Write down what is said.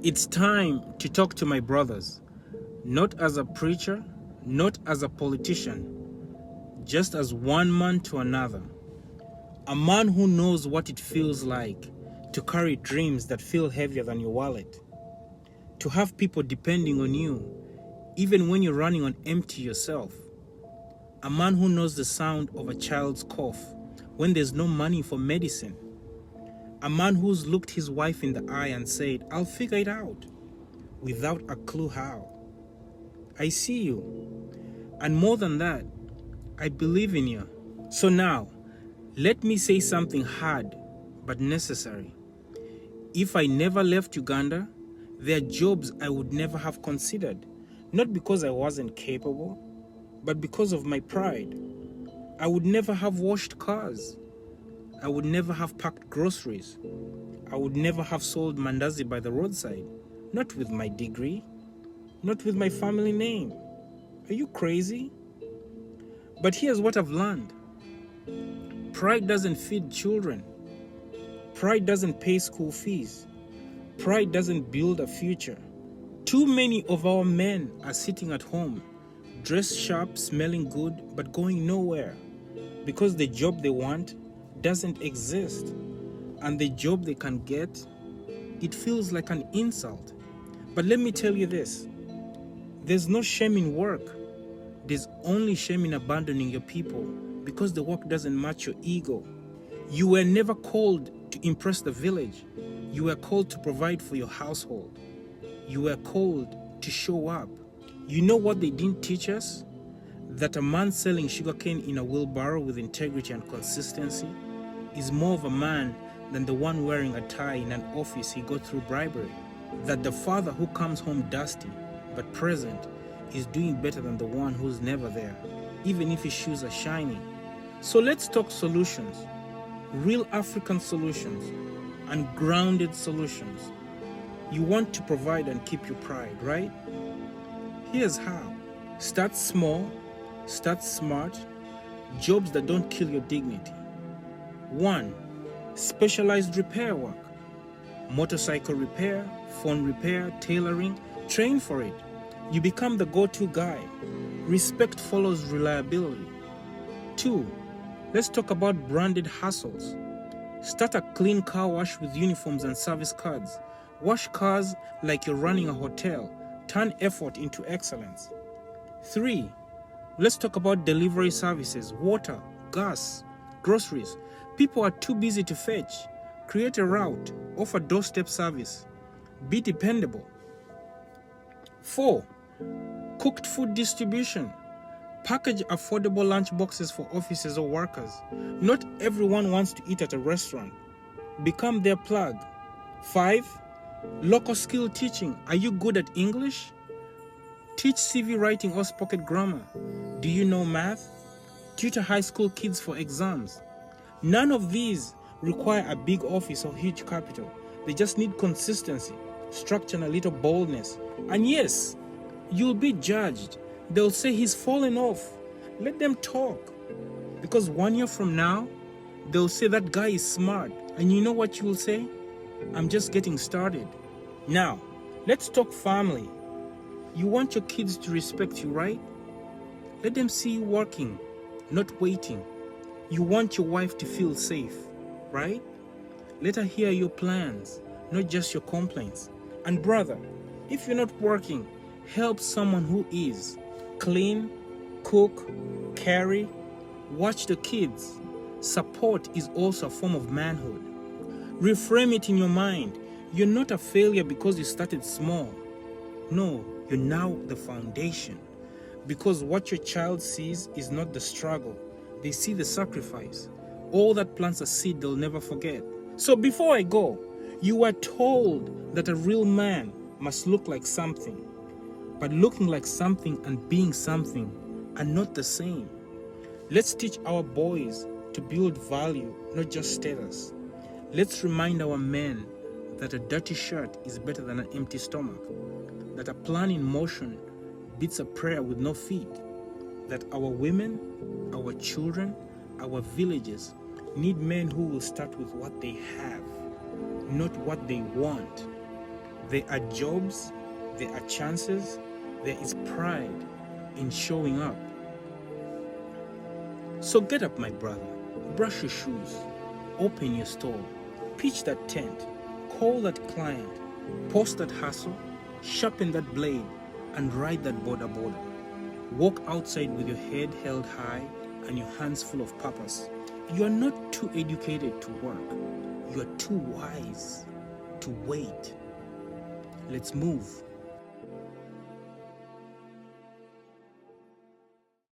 It's time to talk to my brothers, not as a preacher, not as a politician, just as one man to another. A man who knows what it feels like to carry dreams that feel heavier than your wallet, to have people depending on you, even when you're running on empty yourself. A man who knows the sound of a child's cough when there's no money for medicine. A man who's looked his wife in the eye and said, "I'll figure it out," without a clue how. I see you. And more than that, I believe in you. So now, let me say something hard but necessary. If I never left Uganda, there are jobs I would never have considered, not because I wasn't capable, but because of my pride. I would never have washed cars. I would never have packed groceries. I would never have sold mandazi by the roadside. Not with my degree. Not with my family name. Are you crazy? But here's what I've learned. Pride doesn't feed children. Pride doesn't pay school fees. Pride doesn't build a future. Too many of our men are sitting at home, dressed sharp, smelling good, but going nowhere because the job they want doesn't exist, and the job they can get, it feels like an insult. But let me tell you this, there's no shame in work. There's only shame in abandoning your people because the work doesn't match your ego. You were never called to impress the village. You were called to provide for your household. You were called to show up. You know what they didn't teach us? That a man selling sugarcane in a wheelbarrow with integrity and consistency is more of a man than the one wearing a tie in an office he got through bribery. That the father who comes home dusty but present is doing better than the one who's never there, even if his shoes are shiny. So let's talk solutions, real African solutions and grounded solutions. You want to provide and keep your pride, right? Here's how. Start small, start smart, jobs that don't kill your dignity. 1. Specialized repair work. Motorcycle repair, phone repair, tailoring. Train for it. You become the go-to guy. Respect follows reliability. 2. Let's talk about branded hustles. Start a clean car wash with uniforms and service cards. Wash cars like you're running a hotel. Turn effort into excellence. 3. Let's talk about delivery services, water, gas, groceries. People are too busy to fetch. Create a route, offer doorstep service. Be dependable. 4. Cooked food distribution. Package affordable lunch boxes for offices or workers. Not everyone wants to eat at a restaurant. Become their plug. 5. Local skill teaching. Are you good at English? Teach CV writing or pocket grammar. Do you know math? Tutor high school kids for exams. None of these require a big office or huge capital. They just need consistency, structure, and a little boldness. And yes, you'll be judged. They'll say he's fallen off. Let them talk. Because 1 year from now, they'll say that guy is smart. And you know what you will say? I'm just getting started. Now, let's talk family. You want your kids to respect you, right? Let them see you working, not waiting. You want your wife to feel safe, right? Let her hear your plans, not just your complaints. And brother, if you're not working, help someone who is. Clean, cook, carry, watch the kids. Support is also a form of manhood. Reframe it in your mind. You're not a failure because you started small. No, you're now the foundation. Because what your child sees is not the struggle. They see the sacrifice. All that plants a seed they'll never forget. So before I go, you were told that a real man must look like something. But looking like something and being something are not the same. Let's teach our boys to build value, not just status. Let's remind our men that a dirty shirt is better than an empty stomach. That a plan in motion beats a prayer with no feet. That our women, our children, our villages need men who will start with what they have, not what they want. There are jobs, there are chances, there is pride in showing up. So get up, my brother, brush your shoes, open your store, pitch that tent, call that client, post that hustle, sharpen that blade, and ride that border. Walk outside with your head held high and your hands full of purpose. You are not too educated to work. You are too wise to wait. Let's move.